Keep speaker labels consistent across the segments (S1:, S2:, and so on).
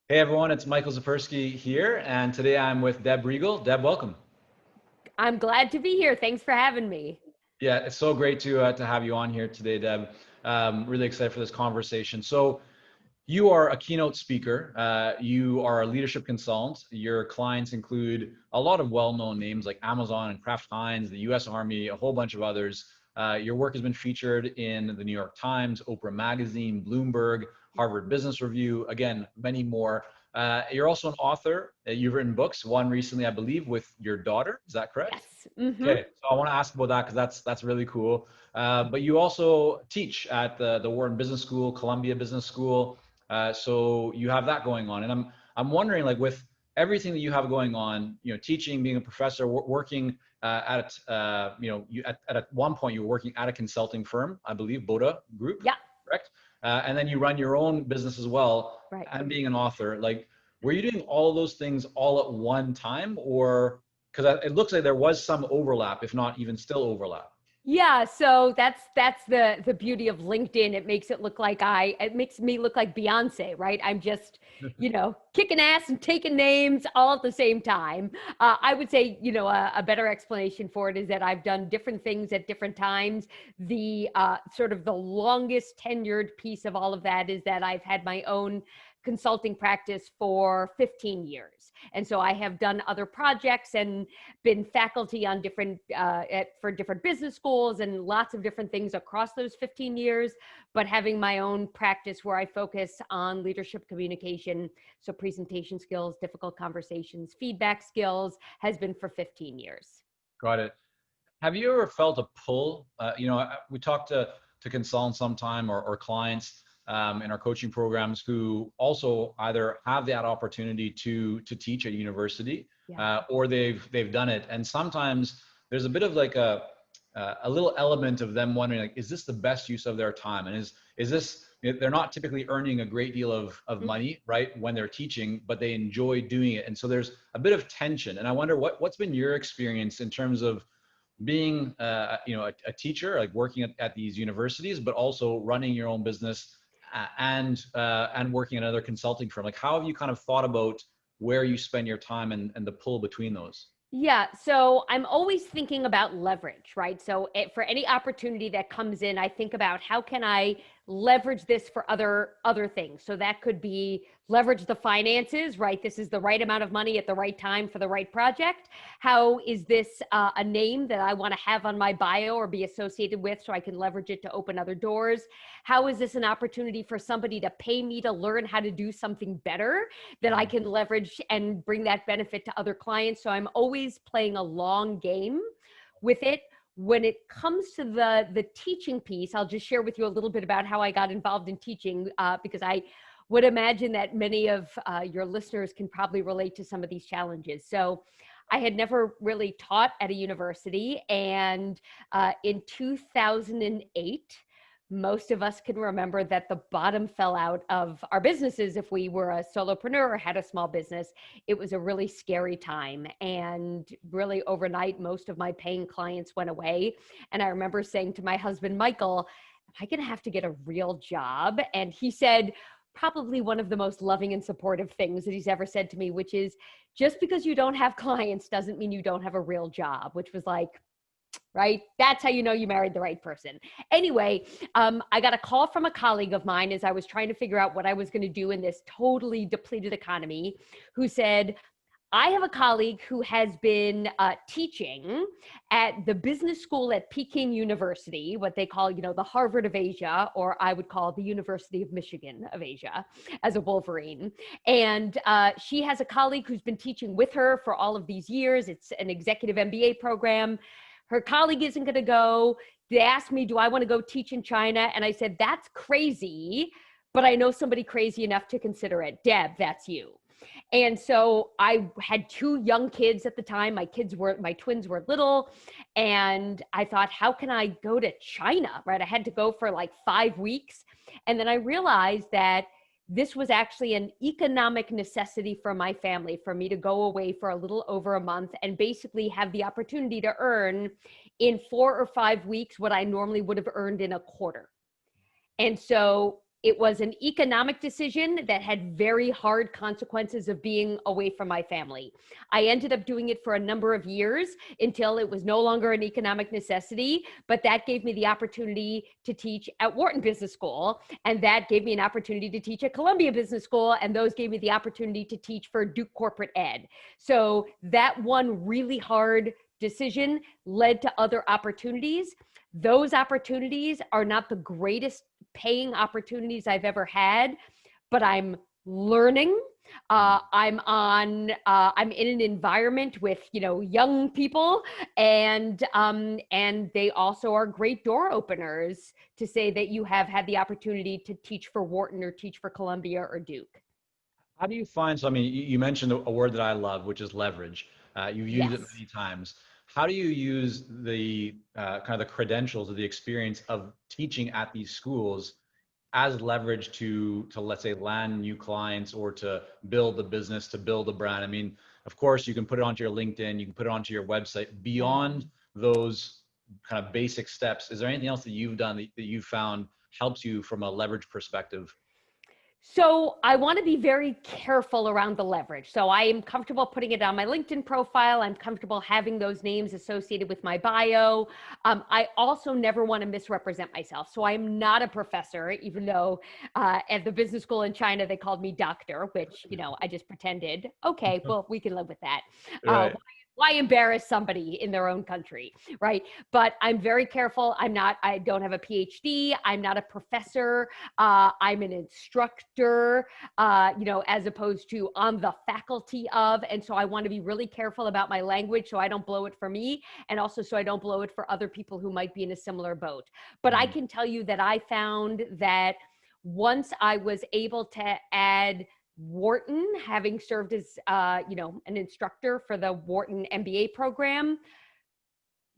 S1: Hey everyone, it's Michael Zapersky here, and today I'm with Deb Riegel. Deb, welcome.
S2: I'm glad to be here. Thanks for having me.
S1: Yeah, it's so great to have you on here today, Deb. Really excited for this conversation. So, you are a keynote speaker. You are a leadership consultant. Your clients include a lot of well-known names like Amazon and Kraft Heinz, the U.S. Army, a whole bunch of others. Your work has been featured in the New York Times, Oprah Magazine, Bloomberg, Harvard Business Review, again, many more. You're also an author. You've written books, one recently, I believe, with your daughter. Is that correct?
S2: Yes. Hmm.
S1: Okay, so I want to ask about that because that's really cool. But you also teach at the Wharton Business School, Columbia Business School. So you have that going on, and I'm wondering, like, with everything that you have going on, teaching, being a professor, working at at one point you were working at a consulting firm, I believe, Boda Group,
S2: Yeah.
S1: correct? And then you run your own business as well,
S2: Right.
S1: and being an author. Like, were you doing all of those things all at one time, or because it looks like there was some overlap, if not even still overlap?
S2: Yeah, so that's the beauty of LinkedIn. It makes me look like Beyonce, right? I'm just, kicking ass and taking names all at the same time. I would say, a better explanation for it is that I've done different things at different times. The sort of the longest tenured piece of all of that is that I've had my own consulting practice for 15 years. And so I have done other projects and been faculty on for different business schools and lots of different things across those 15 years, but having my own practice where I focus on leadership communication, so presentation skills, difficult conversations, feedback skills, has been for 15 years.
S1: Got it. Have you ever felt a pull? We talk to consultants sometime or clients in our coaching programs who also either have that opportunity to teach at university
S2: Yeah.
S1: or they've done it, and sometimes there's a bit of like a little element of them wondering, like, is this the best use of their time, and is this, they're not typically earning a great deal of money, right, when they're teaching, but they enjoy doing it, and so there's a bit of tension, and I wonder what's been your experience in terms of being a teacher, like working at these universities, but also running your own business and working at another consulting firm. Like, how have you kind of thought about where you spend your time and the pull between those?
S2: Yeah, so I'm always thinking about leverage, right? So for any opportunity that comes in, I think about how can I leverage this for other things. So that could be leverage the finances, right? This is the right amount of money at the right time for the right project. How is this a name that I want to have on my bio or be associated with so I can leverage it to open other doors? How is this an opportunity for somebody to pay me to learn how to do something better that I can leverage and bring that benefit to other clients? So I'm always playing a long game with it. When it comes to the teaching piece, I'll just share with you a little bit about how I got involved in teaching, because I would imagine that many of your listeners can probably relate to some of these challenges. So I had never really taught at a university, and in 2008, most of us can remember that the bottom fell out of our businesses. If we were a solopreneur or had a small business, it was a really scary time. And really overnight, most of my paying clients went away. And I remember saying to my husband, Michael, am I going to have to get a real job? And he said, probably one of the most loving and supportive things that he's ever said to me, which is, just because you don't have clients doesn't mean you don't have a real job, which was like, right? That's how you know you married the right person. Anyway, I got a call from a colleague of mine as I was trying to figure out what I was going to do in this totally depleted economy, who said, I have a colleague who has been teaching at the business school at Peking University, what they call, the Harvard of Asia, or I would call the University of Michigan of Asia, as a Wolverine. And she has a colleague who's been teaching with her for all of these years. It's an executive MBA program. Her colleague isn't going to go. They asked me, do I want to go teach in China? And I said, that's crazy, but I know somebody crazy enough to consider it. Deb, that's you. And so I had two young kids at the time. My twins were little. And I thought, how can I go to China, right? I had to go for like 5 weeks. And then I realized that this was actually an economic necessity for my family, for me to go away for a little over a month and basically have the opportunity to earn in 4 or 5 weeks what I normally would have earned in a quarter. And so It was an economic decision that had very hard consequences of being away from my family. I ended up doing it for a number of years until it was no longer an economic necessity, but that gave me the opportunity to teach at Wharton Business School, and that gave me an opportunity to teach at Columbia Business School, and those gave me the opportunity to teach for Duke Corporate Ed. So that one really hard decision led to other opportunities. Those opportunities are not the greatest paying opportunities I've ever had, but I'm learning. I'm in an environment with, young people, and they also are great door openers to say that you have had the opportunity to teach for Wharton or teach for Columbia or Duke.
S1: How do you find, so I mean, you mentioned a word that I love, which is leverage. You've used it
S2: Yes.
S1: many times. How do you use the kind of the credentials or the experience of teaching at these schools as leverage to let's say land new clients or to build the business, to build a brand? I mean, of course, you can put it onto your LinkedIn, you can put it onto your website. Beyond those kind of basic steps, is there anything else that you've done that you found helps you from a leverage perspective?
S2: So I want to be very careful around the leverage. So I am comfortable putting it on my LinkedIn profile. I'm comfortable having those names associated with my bio. I also never want to misrepresent myself. So I'm not a professor, even though at the business school in China, they called me doctor, which, I just pretended. Okay, well, we can live with that.
S1: Right.
S2: Why embarrass somebody in their own country, right? But I'm very careful. I don't have a PhD. I'm not a professor. I'm an instructor, as opposed to on the faculty of. And so I want to be really careful about my language so I don't blow it for me, and also so I don't blow it for other people who might be in a similar boat. But I can tell you that I found that once I was able to add Wharton, having served as, an instructor for the Wharton MBA program,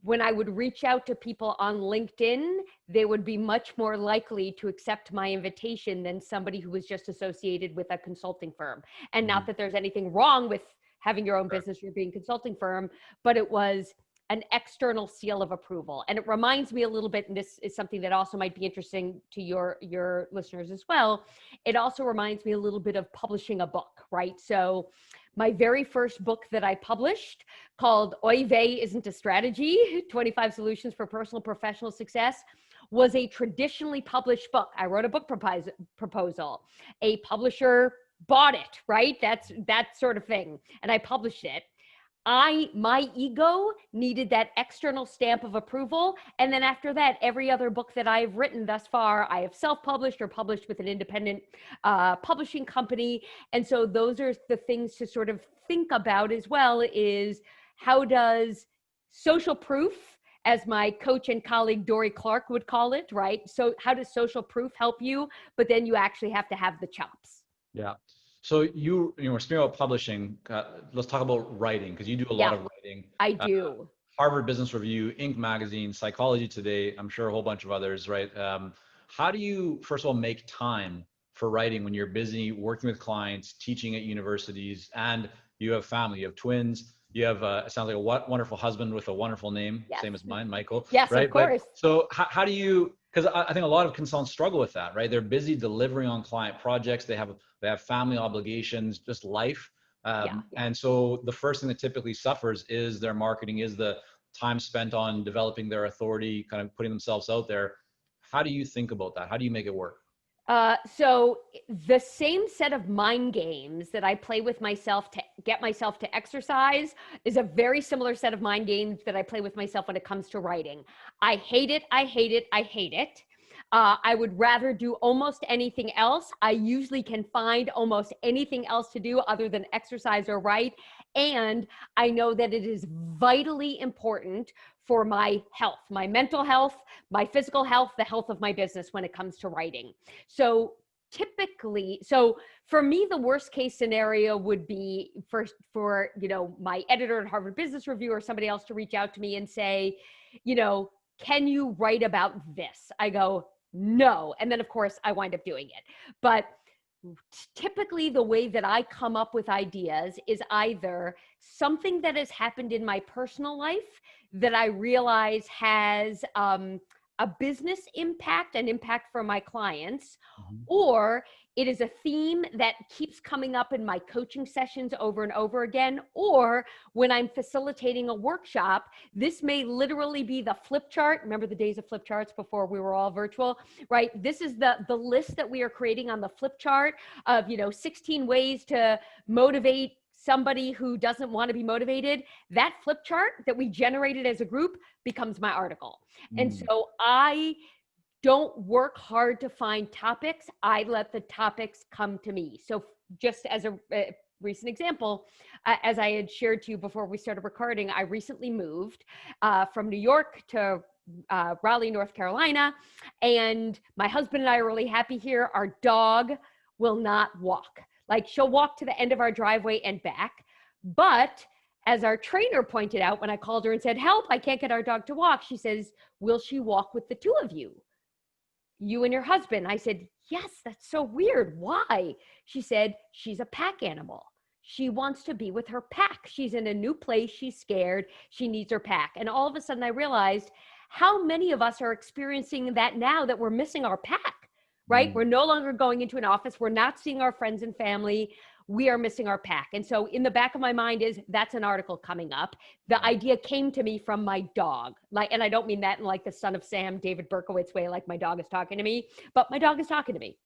S2: when I would reach out to people on LinkedIn, they would be much more likely to accept my invitation than somebody who was just associated with a consulting firm. And not that there's anything wrong with having your own business or being a consulting firm, but it was an external seal of approval. And it reminds me a little bit, and this is something that also might be interesting to your listeners as well. It also reminds me a little bit of publishing a book, right? So my very first book that I published, called Oy Vey Isn't a Strategy, 25 Solutions for Personal Professional Success, was a traditionally published book. I wrote a book proposal. A publisher bought it, right? That's that sort of thing. And I published it. My ego needed that external stamp of approval. And then after that, every other book that I've written thus far, I have self-published or published with an independent publishing company. And so those are the things to sort of think about as well, is how does social proof, as my coach and colleague Dory Clark would call it, right? So how does social proof help you? But then you actually have to have the chops.
S1: Yeah. So we're speaking about publishing. Let's talk about writing, because you do a lot
S2: Yeah,
S1: of writing.
S2: I do.
S1: Harvard Business Review, Inc. magazine, Psychology Today, I'm sure a whole bunch of others, right? How do you, first of all, make time for writing when you're busy working with clients, teaching at universities, and you have family, you have twins, you have, it sounds like a wonderful husband with a wonderful name,
S2: Yes.
S1: same as mine, Michael,
S2: Yes,
S1: right?
S2: of course.
S1: But so how do you, because I think a lot of consultants struggle with that, right? They're busy delivering on client projects. They have family obligations, just life. And so the first thing that typically suffers is their marketing, is the time spent on developing their authority, kind of putting themselves out there. How do you think about that? How do you make it work?
S2: So the same set of mind games that I play with myself to get myself to exercise is a very similar set of mind games that I play with myself when it comes to writing. I hate it. I hate it. I hate it. I would rather do almost anything else. I usually can find almost anything else to do other than exercise or write. And I know that it is vitally important for my health, my mental health, my physical health, the health of my business when it comes to writing. So for me, the worst case scenario would be for my editor at Harvard Business Review or somebody else to reach out to me and say, can you write about this? I go, no. And then of course I wind up doing it. But typically the way that I come up with ideas is either something that has happened in my personal life that I realize has a business impact and impact for my clients,
S1: Mhm.
S2: or it is a theme that keeps coming up in my coaching sessions over and over again, or when I'm facilitating a workshop, this may literally be the flip chart. Remember the days of flip charts before we were all virtual, right? This is the list that we are creating on the flip chart of, 16 ways to motivate somebody who doesn't want to be motivated. That flip chart that we generated as a group becomes my article. And
S1: Mm.
S2: so I don't work hard to find topics. I let the topics come to me. So just as a recent example, as I had shared to you before we started recording, I recently moved from New York to Raleigh, North Carolina. And my husband and I are really happy here. Our dog will not walk. Like, she'll walk to the end of our driveway and back. But as our trainer pointed out, when I called her and said, help, I can't get our dog to walk, she says, will she walk with the two of you? You and your husband? I said, yes, that's so weird. Why? She said, she's a pack animal. She wants to be with her pack. She's in a new place. She's scared. She needs her pack. And all of a sudden I realized how many of us are experiencing that now, that we're missing our pack, right?
S1: Mm.
S2: We're no longer going into an office. We're not seeing our friends and family. We are missing our pack. And so in the back of my mind is, that's an article coming up. The idea came to me from my dog. And I don't mean that in like the Son of Sam, David Berkowitz way, like my dog is talking to me, but my dog is talking to me.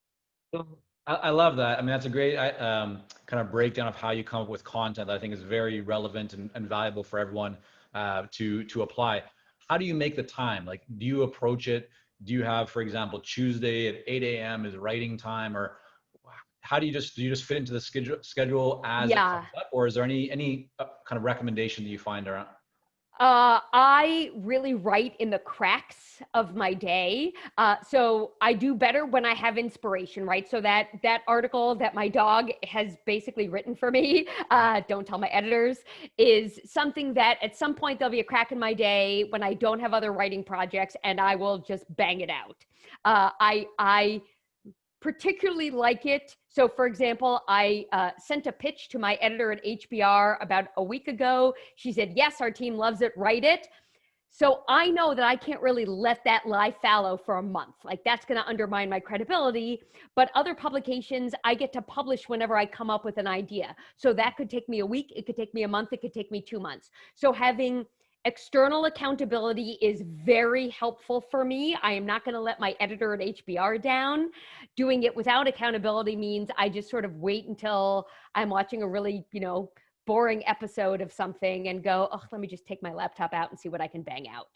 S1: I love that. I mean, that's a great kind of breakdown of how you come up with content that I think is very relevant and valuable for everyone to apply. How do you make the time? Like, do you approach it? Do you have, for example, Tuesday at 8 a.m. is writing time, or how do you just fit into the schedule as it
S2: Yeah.
S1: comes up, or is there any kind of recommendation that you find around?
S2: I really write in the cracks of my day. So I do better when I have inspiration, right? So that article that my dog has basically written for me, don't tell my editors, is something that at some point there'll be a crack in my day when I don't have other writing projects, and I will just bang it out. I particularly like it. So for example, I sent a pitch to my editor at HBR about a week ago. She said, yes, our team loves it, write it. So I know that I can't really let that lie fallow for a month. Like, that's going to undermine my credibility. But other publications, I get to publish whenever I come up with an idea. So that could take me a week. It could take me a month. It could take me 2 months. So having external accountability is very helpful for me. I am not going to let my editor at HBR down. Doing it without accountability means I just sort of wait until I'm watching a really, boring episode of something and go, oh, let me just take my laptop out and see what I can bang out.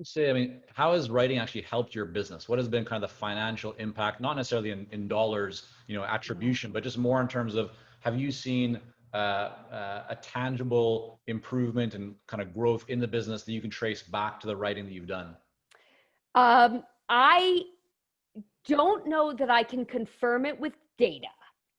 S1: Say, I mean, how has writing actually helped your business? What has been kind of the financial impact, not necessarily in dollars, attribution, but just more in terms of, have you seen a tangible improvement and kind of growth in the business that you can trace back to the writing that you've done?
S2: I don't know that I can confirm it with data.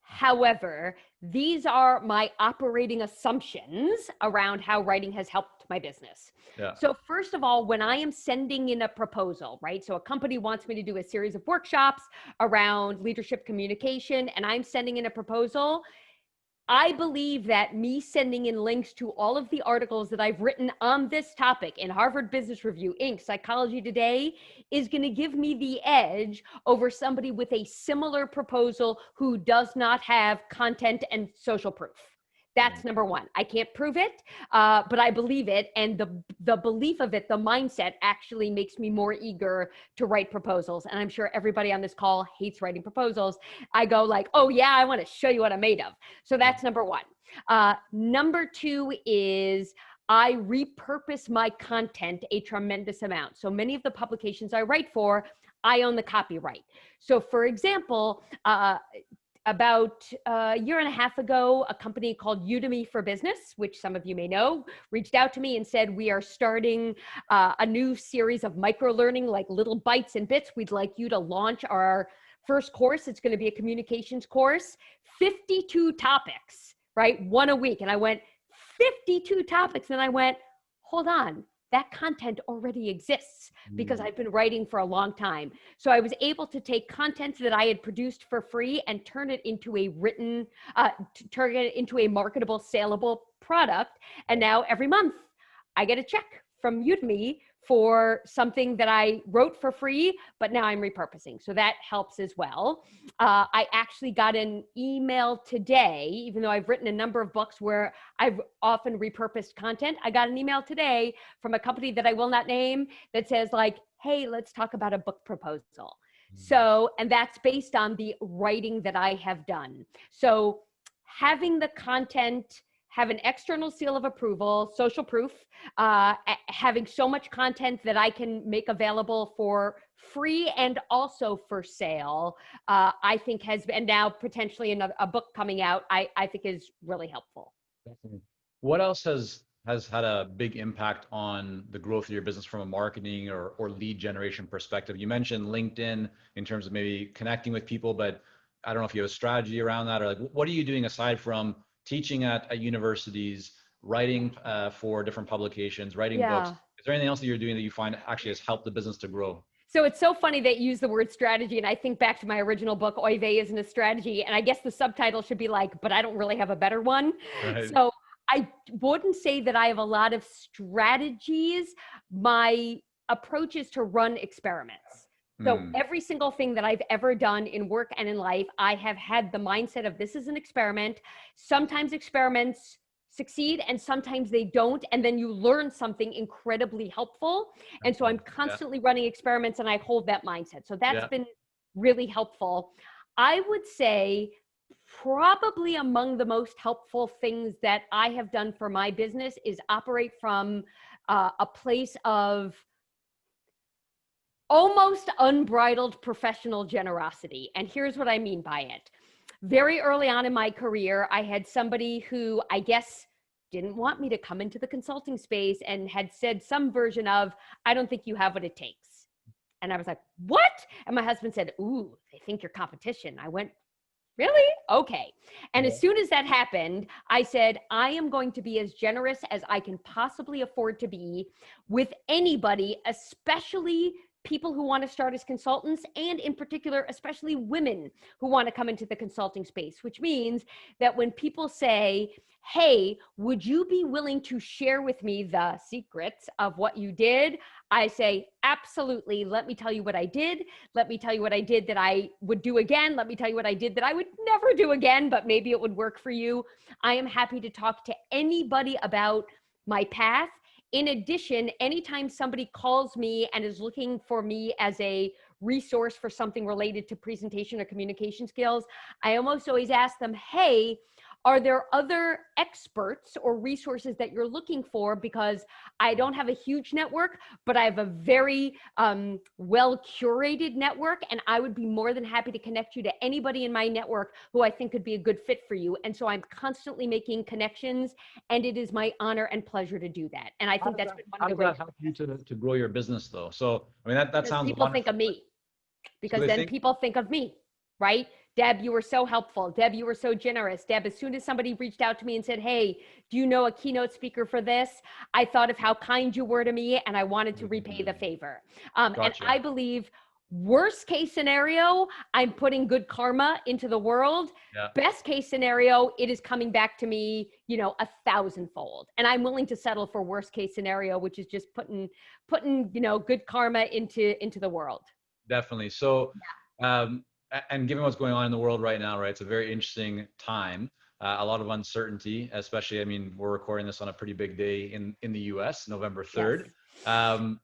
S2: However, these are my operating assumptions around how writing has helped my business.
S1: Yeah.
S2: So first of all, when I am sending in a proposal, right? So a company wants me to do a series of workshops around leadership communication, and I'm sending in a proposal. I believe that me sending in links to all of the articles that I've written on this topic in Harvard Business Review, Inc., Psychology Today, is going to give me the edge over somebody with a similar proposal who does not have content and social proof. That's number one. I can't prove it, but I believe it. And the belief of it, the mindset, actually makes me more eager to write proposals. And I'm sure everybody on this call hates writing proposals. I go like, oh yeah, I want to show you what I'm made of. So that's number one. Number two is I repurpose my content a tremendous amount. So many of the publications I write for, I own the copyright. So for example, about a year and a half ago, a company called Udemy for Business, which some of you may know, reached out to me and said, we are starting a new series of micro-learning, like little bites and bits. We'd like you to launch our first course. It's going to be a communications course, 52 topics, right? One a week. And I went, 52 topics. And I went, hold on. That content already exists because I've been writing for a long time. So I was able to take content that I had produced for free and turn it into a written, turn it into a marketable, saleable product. And now every month I get a check from Udemy for something that I wrote for free, but now I'm repurposing. So that helps as well. I actually got an email today, even though I've written a number of books where I've often repurposed content. I got an email today from a company that I will not name that says like, hey, let's talk about a book proposal. So, and that's based on the writing that I have done. So having the content have an external seal of approval, social proof, having so much content that I can make available for free and also for sale, I think has, and now potentially a book coming out, I think is really helpful.
S1: Definitely. What else has had a big impact on the growth of your business from a marketing or lead generation perspective? You mentioned LinkedIn in terms of maybe connecting with people, but I don't know if you have a strategy around that, or like, what are you doing aside from teaching at universities, writing for different publications, writing books? Is there anything else that you're doing that you find actually has helped the business to grow?
S2: So it's so funny that you use the word strategy. And I think back to my original book, Oy Vey isn't a strategy. And I guess the subtitle should be like, but I don't really have a better one.
S1: Right.
S2: So I wouldn't say that I have a lot of strategies. My approach is to run experiments. So every single thing that I've ever done in work and in life, I have had the mindset of this is an experiment. Sometimes experiments succeed and sometimes they don't. And then you learn something incredibly helpful. And so I'm constantly running experiments and I hold that mindset. So that's been really helpful. I would say probably among the most helpful things that I have done for my business is operate from a place of almost unbridled professional generosity. And here's what I mean by it. Very early on in my career, I had somebody who I guess didn't want me to come into the consulting space and had said some version of, I don't think you have what it takes. And I was like, what? And my husband said, ooh, they think you're competition. I went, really? Okay. And as soon as that happened, I said, I am going to be as generous as I can possibly afford to be with anybody, especially people who want to start as consultants, and in particular, especially women who want to come into the consulting space, which means that when people say, hey, would you be willing to share with me the secrets of what you did? I say, absolutely. Let me tell you what I did. Let me tell you what I did that I would do again. Let me tell you what I did that I would never do again, but maybe it would work for you. I am happy to talk to anybody about my path. In addition, anytime somebody calls me and is looking for me as a resource for something related to presentation or communication skills, I almost always ask them, hey, are there other experts or resources that you're looking for? Because I don't have a huge network, but I have a very well-curated network, and I would be more than happy to connect you to anybody in my network who I think could be a good fit for you. And so I'm constantly making connections, and it is my honor and pleasure to do that. And I think that's been one of the great.
S1: How does that help you to grow your business though? So, I mean, that sounds
S2: people
S1: wonderful.
S2: think of me, because then people think of me, right? Deb, you were so helpful. Deb, you were so generous. Deb, as soon as somebody reached out to me and said, hey, do you know a keynote speaker for this? I thought of how kind you were to me and I wanted to repay the favor. And I believe worst case scenario, I'm putting good karma into the world. Best case scenario, it is coming back to me, 1,000-fold. And I'm willing to settle for worst case scenario, which is just putting good karma into the world.
S1: Definitely. So, and given what's going on in the world right now, right, it's a very interesting time, a lot of uncertainty, especially, I mean, we're recording this on a pretty big day in the US, November 3rd. Yes.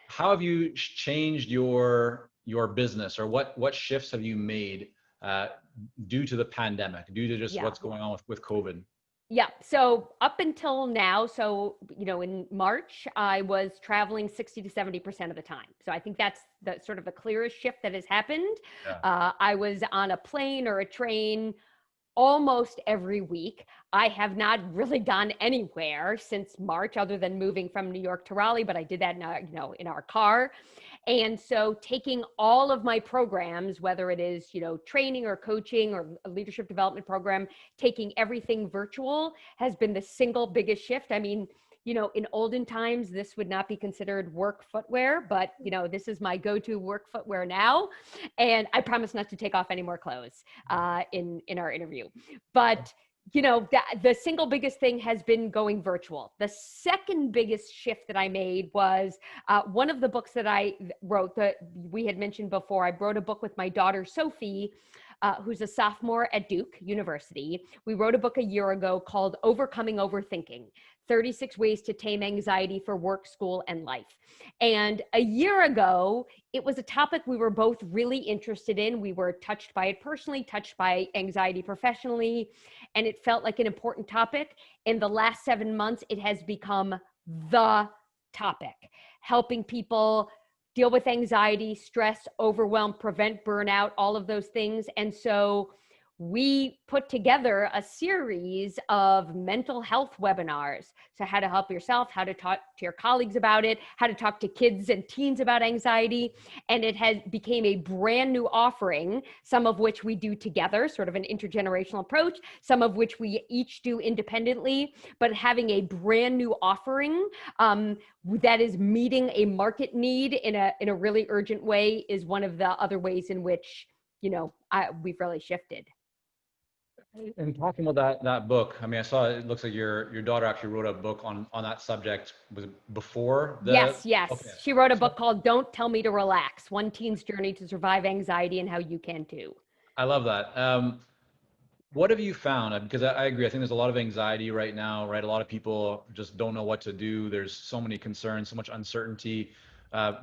S1: How have you changed your business, or what shifts have you made due to the pandemic, due to just what's going on with COVID?
S2: Yeah. So up until now, in March, I was traveling 60 to 70% of the time. So I think that's the sort of the clearest shift that has happened. I was on a plane or a train almost every week. I have not really gone anywhere since March other than moving from New York to Raleigh, but I did that in our car. And so taking all of my programs, whether it is, training or coaching or a leadership development program, taking everything virtual has been the single biggest shift. I mean, in olden times, this would not be considered work footwear, but, this is my go-to work footwear now. And I promise not to take off any more clothes in our interview. But the single biggest thing has been going virtual. The second biggest shift that I made was one of the books that I wrote that we had mentioned before. I wrote a book with my daughter, Sophie, who's a sophomore at Duke University. We wrote a book a year ago called Overcoming Overthinking, 36 Ways to Tame Anxiety for Work, School, and Life. And a year ago, it was a topic we were both really interested in. We were touched by it personally, touched by anxiety professionally, and it felt like an important topic. In the last 7 months, it has become the topic, helping people deal with anxiety, stress, overwhelm, prevent burnout, all of those things. And so we put together a series of mental health webinars. So how to help yourself, how to talk to your colleagues about it, how to talk to kids and teens about anxiety. And it has became a brand new offering, some of which we do together, sort of an intergenerational approach, some of which we each do independently, but having a brand new offering that is meeting a market need in a really urgent way is one of the other ways in which, we've really shifted.
S1: And talking about that book, I mean, I saw it looks like your daughter actually wrote a book on that subject. Was it before the?
S2: Yes.
S1: Okay.
S2: She wrote a book called Don't Tell Me to Relax, One Teen's Journey to Survive Anxiety and How You Can Too.
S1: I love that. What have you found? Because I agree. I think there's a lot of anxiety right now, right? A lot of people just don't know what to do. There's so many concerns, so much uncertainty.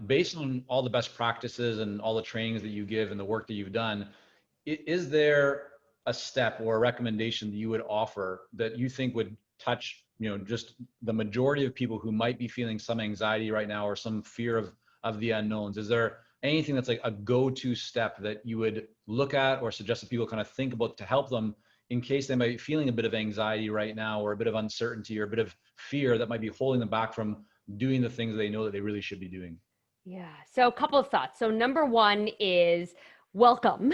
S1: Based on all the best practices and all the trainings that you give and the work that you've done, is there a step or a recommendation that you would offer that you think would touch, just the majority of people who might be feeling some anxiety right now or some fear of the unknowns? Is there anything that's like a go-to step that you would look at or suggest that people kind of think about to help them in case they might be feeling a bit of anxiety right now or a bit of uncertainty or a bit of fear that might be holding them back from doing the things they know that they really should be doing?
S2: Yeah. So a couple of thoughts. So number one is welcome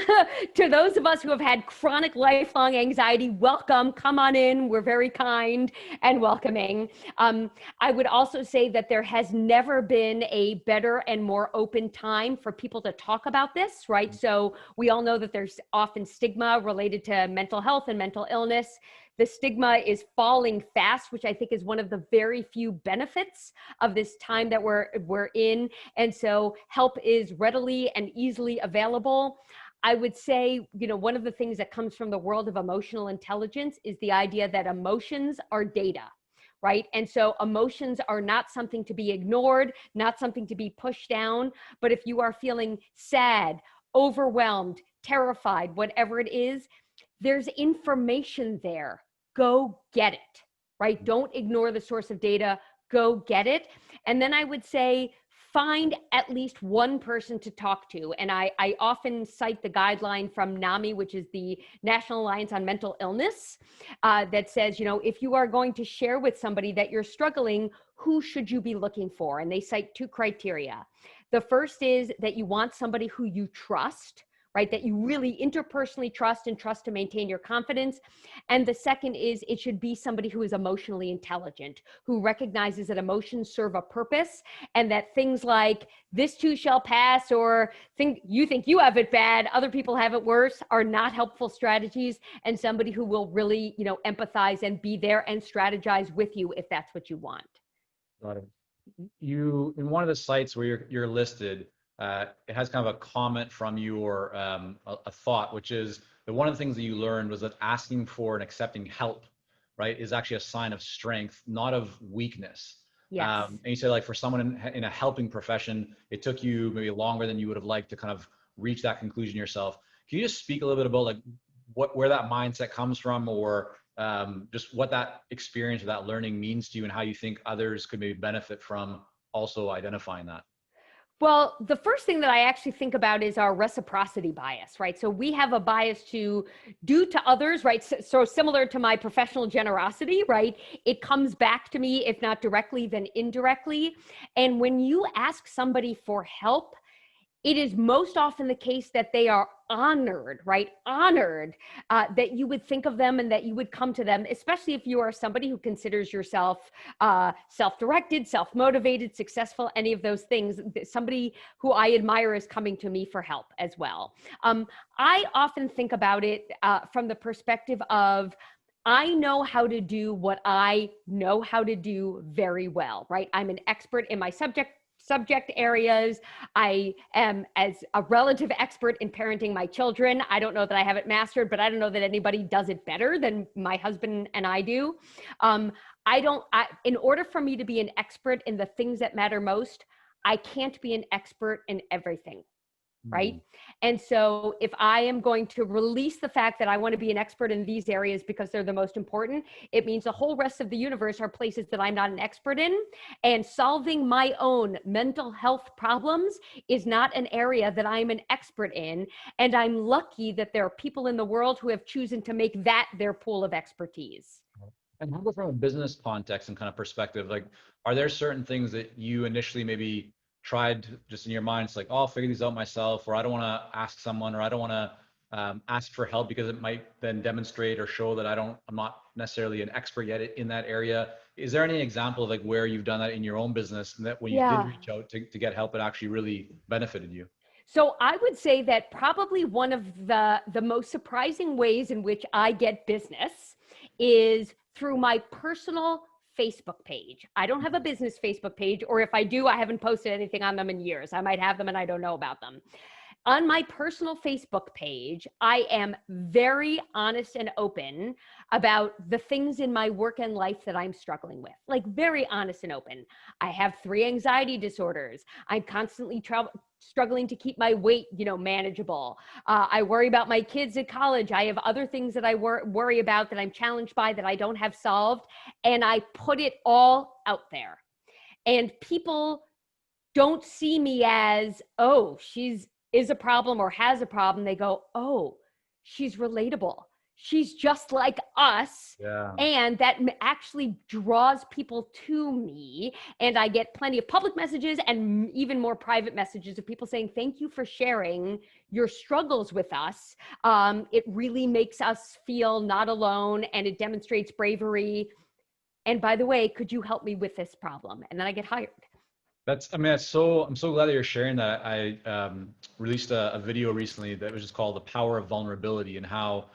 S2: to those of us who have had chronic lifelong anxiety. Welcome, come on in. We're very kind and welcoming. I would also say that there has never been a better and more open time for people to talk about this, right? So we all know that there's often stigma related to mental health and mental illness. The stigma is falling fast, which I think is one of the very few benefits of this time that we're in. And so help is readily and easily available. I would say, one of the things that comes from the world of emotional intelligence is the idea that emotions are data, right? And so emotions are not something to be ignored, not something to be pushed down. But if you are feeling sad, overwhelmed, terrified, whatever it is, there's information there. Go get it, right? Don't ignore the source of data. Go get it. And then I would say, find at least one person to talk to. And I often cite the guideline from NAMI, which is the National Alliance on Mental Illness, that says, if you are going to share with somebody that you're struggling, who should you be looking for? And they cite 2 criteria. The first is that you want somebody who you trust, right? That you really interpersonally trust and trust to maintain your confidence. And the second is it should be somebody who is emotionally intelligent, who recognizes that emotions serve a purpose and that things like this too shall pass or you think you have it bad, other people have it worse are not helpful strategies, and somebody who will really, empathize and be there and strategize with you if that's what you want.
S1: Got it. You, in one of the sites where you're listed, it has kind of a comment from you or a thought, which is that one of the things that you learned was that asking for and accepting help, right, is actually a sign of strength, not of weakness.
S2: Yes.
S1: And you said, like, for someone in a helping profession, it took you maybe longer than you would have liked to kind of reach that conclusion yourself. Can you just speak a little bit about like where that mindset comes from, or just what that experience or that learning means to you and how you think others could maybe benefit from also identifying that?
S2: Well, the first thing that I actually think about is our reciprocity bias, right? So we have a bias to do to others, right? So similar to my professional generosity, right? It comes back to me, if not directly, then indirectly. And when you ask somebody for help, it is most often the case that they are honored, right? Honored that you would think of them and that you would come to them, especially if you are somebody who considers yourself self-directed, self-motivated, successful, any of those things. Somebody who I admire is coming to me for help as well. I often think about it from the perspective of I know how to do what I know how to do very well, right? I'm an expert in my subject areas. I am as a relative expert in parenting my children. I don't know that I have it mastered, but I don't know that anybody does it better than my husband and I do. In order for me to be an expert in the things that matter most, I can't be an expert in everything. Right. And so if I am going to release the fact that I want to be an expert in these areas because they're the most important, it means the whole rest of the universe are places that I'm not an expert in. And solving my own mental health problems is not an area that I'm an expert in. And I'm lucky that there are people in the world who have chosen to make that their pool of expertise.
S1: And how about from a business context and kind of perspective? Like, are there certain things that you initially maybe tried just in your mind? It's like, oh, I'll figure these out myself, or I don't want to ask someone, or I don't want to ask for help because it might then demonstrate or show that I'm not necessarily an expert yet in that area. Is there any example of like where you've done that in your own business and that when you did
S2: Yeah.
S1: reach out to get help, it actually really benefited you?
S2: So I would say that probably one of the most surprising ways in which I get business is through my personal Facebook page. I don't have a business Facebook page, or if I do, I haven't posted anything on them in years. I might have them and I don't know about them. On my personal Facebook page, I am very honest and open about the things in my work and life that I'm struggling with, like very honest and open. I have 3 anxiety disorders. I'm constantly struggling to keep my weight, manageable. I worry about my kids at college. I have other things that I worry about that I'm challenged by that I don't have solved. And I put it all out there. And people don't see me as, oh, she's is a problem or has a problem. They go, oh, she's relatable. She's just like us.
S1: Yeah.
S2: And that actually draws people to me. And I get plenty of public messages and even more private messages of people saying, thank you for sharing your struggles with us. It really makes us feel not alone, and it demonstrates bravery. And by the way, could you help me with this problem? And then I get hired.
S1: I'm so glad that you're sharing that. I released a video recently that was just called The Power of Vulnerability, and how,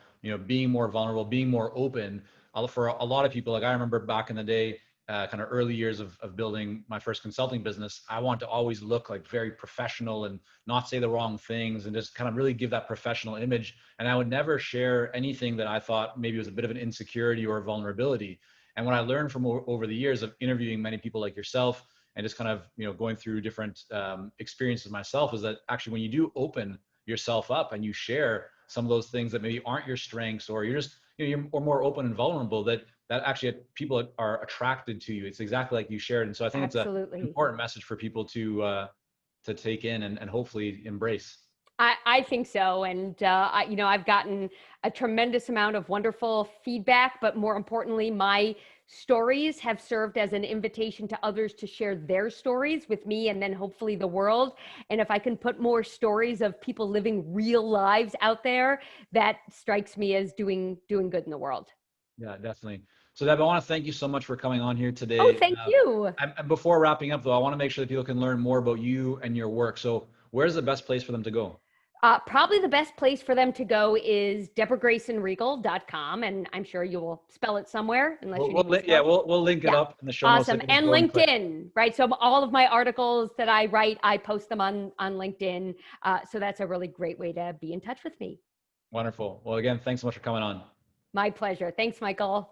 S1: being more vulnerable, being more open, for a lot of people, like I remember back in the day, kind of early years of building my first consulting business, I wanted to always look like very professional and not say the wrong things and just kind of really give that professional image. And I would never share anything that I thought maybe was a bit of an insecurity or a vulnerability. And what I learned from over the years of interviewing many people like yourself, and just kind of going through different experiences myself, is that actually when you do open yourself up and you share some of those things that maybe aren't your strengths, or you're just you're more open and vulnerable, that actually people are attracted to you. It's exactly like you shared. And so I think
S2: Absolutely.
S1: it's an important message for people to take in and hopefully embrace.
S2: I think so. And, I've gotten a tremendous amount of wonderful feedback, but more importantly, my stories have served as an invitation to others to share their stories with me and then hopefully the world. And if I can put more stories of people living real lives out there, that strikes me as doing good in the world.
S1: Yeah, definitely. So Deb, I want to thank you so much for coming on here
S2: Oh,
S1: today.
S2: thank you.
S1: And before wrapping up though, I want to make sure that people can learn more about you and your work. So where's the best place for them to go?
S2: Probably the best place for them to go is deborahgraysonregal.com, and I'm sure you will spell it somewhere unless you need me to spell it.
S1: We'll link it up in the show notes. So
S2: Awesome. And
S1: go and click.
S2: LinkedIn, right? So all of my articles that I write, I post them on LinkedIn. So that's a really great way to be in touch with me.
S1: Wonderful. Well, again, thanks so much for coming on.
S2: My pleasure. Thanks, Michael.